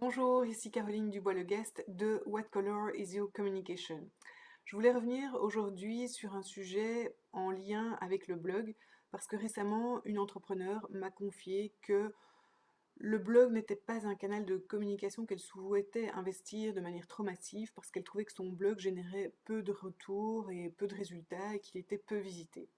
Bonjour, ici Caroline Dubois-Leguest de What Color is Your Communication? Je voulais revenir aujourd'hui sur un sujet en lien avec le blog parce que récemment, une entrepreneure m'a confié que le blog n'était pas un canal de communication qu'elle souhaitait investir de manière trop massive parce qu'elle trouvait que son blog générait peu de retours et peu de résultats et qu'il était peu visité.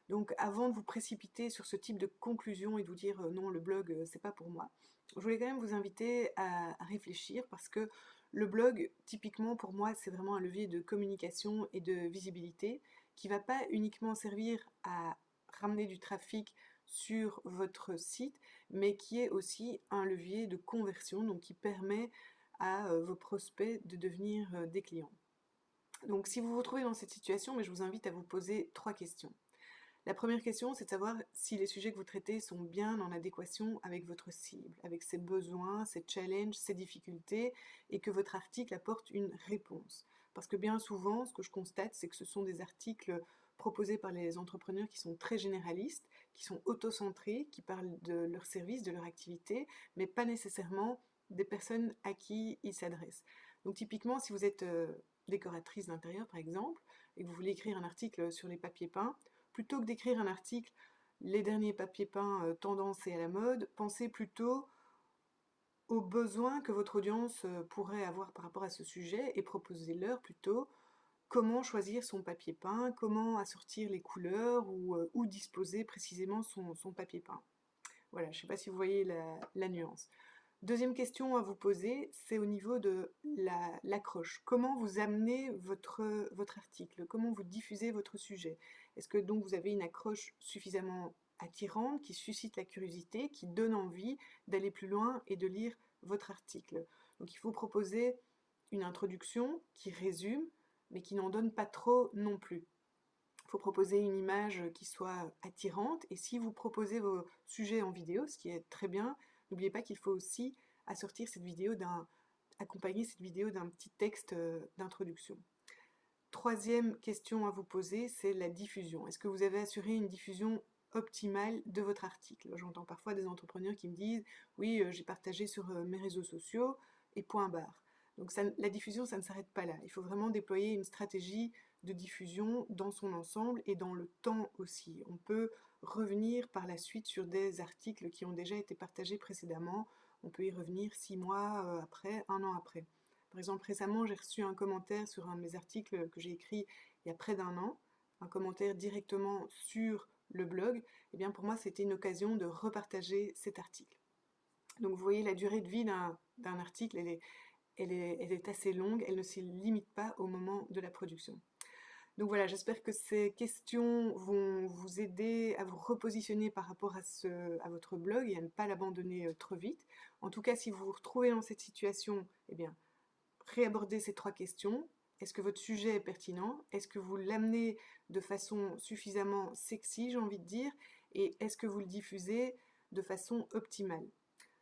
Donc avant de vous précipiter sur ce type de conclusion et de vous dire non, le blog, c'est pas pour moi, je voulais quand même vous inviter à réfléchir parce que le blog, typiquement pour moi, c'est vraiment un levier de communication et de visibilité qui va pas uniquement servir à ramener du trafic sur votre site, mais qui est aussi un levier de conversion, donc qui permet à vos prospects de devenir des clients. Donc si vous vous trouvez dans cette situation, mais je vous invite à vous poser 3 questions. La première question, c'est de savoir si les sujets que vous traitez sont bien en adéquation avec votre cible, avec ses besoins, ses challenges, ses difficultés, et que votre article apporte une réponse. Parce que bien souvent, ce que je constate, c'est que ce sont des articles proposés par les entrepreneurs qui sont très généralistes, qui sont auto-centrés, qui parlent de leur service, de leur activité, mais pas nécessairement des personnes à qui ils s'adressent. Donc typiquement, si vous êtes décoratrice d'intérieur, par exemple, et que vous voulez écrire un article sur les papiers peints, plutôt que d'écrire un article les derniers papiers peints tendance et à la mode, pensez plutôt aux besoins que votre audience pourrait avoir par rapport à ce sujet et proposez-leur plutôt comment choisir son papier peint, comment assortir les couleurs ou où disposer précisément son papier peint. Voilà, je ne sais pas si vous voyez la nuance. Deuxième question à vous poser, c'est au niveau de l'accroche. Comment vous amenez votre article? Comment vous diffusez votre sujet? Est-ce que donc vous avez une accroche suffisamment attirante, qui suscite la curiosité, qui donne envie d'aller plus loin et de lire votre article? Donc il faut proposer une introduction qui résume, mais qui n'en donne pas trop non plus. Il faut proposer une image qui soit attirante, et si vous proposez vos sujets en vidéo, ce qui est très bien, n'oubliez pas qu'il faut aussi accompagner cette vidéo d'un petit texte d'introduction. Troisième question à vous poser, c'est la diffusion. Est-ce que vous avez assuré une diffusion optimale de votre article? J'entends parfois des entrepreneurs qui me disent oui, j'ai partagé sur mes réseaux sociaux et point barre. Donc la diffusion, ça ne s'arrête pas là. Il faut vraiment déployer une stratégie de diffusion dans son ensemble et dans le temps aussi. On peut revenir par la suite sur des articles qui ont déjà été partagés précédemment. On peut y revenir 6 mois après, 1 an après. Par exemple, récemment, j'ai reçu un commentaire sur un de mes articles que j'ai écrit il y a près d'1 an, un commentaire directement sur le blog. Et bien pour moi, c'était une occasion de repartager cet article. Donc vous voyez, la durée de vie d'un article, elle est assez longue, elle ne se limite pas au moment de la production. Donc voilà, j'espère que ces questions vont vous aider à vous repositionner par rapport à votre blog et à ne pas l'abandonner trop vite. En tout cas, si vous vous retrouvez dans cette situation, eh bien, réaborder ces 3 questions. Est-ce que votre sujet est pertinent? Est-ce que vous l'amenez de façon suffisamment sexy, j'ai envie de dire? Et est-ce que vous le diffusez de façon optimale?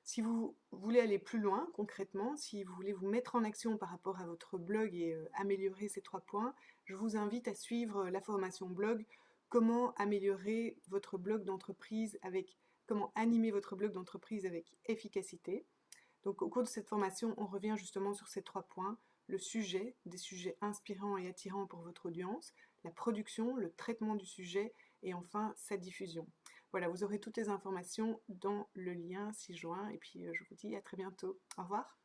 Si vous voulez aller plus loin, concrètement, si vous voulez vous mettre en action par rapport à votre blog et améliorer ces 3 points, je vous invite à suivre la formation blog Comment améliorer votre blog d'entreprise comment animer votre blog d'entreprise avec efficacité. Donc au cours de cette formation, on revient justement sur ces 3 points, le sujet, des sujets inspirants et attirants pour votre audience, la production, le traitement du sujet et enfin sa diffusion. Voilà, vous aurez toutes les informations dans le lien ci-joint et puis je vous dis à très bientôt. Au revoir.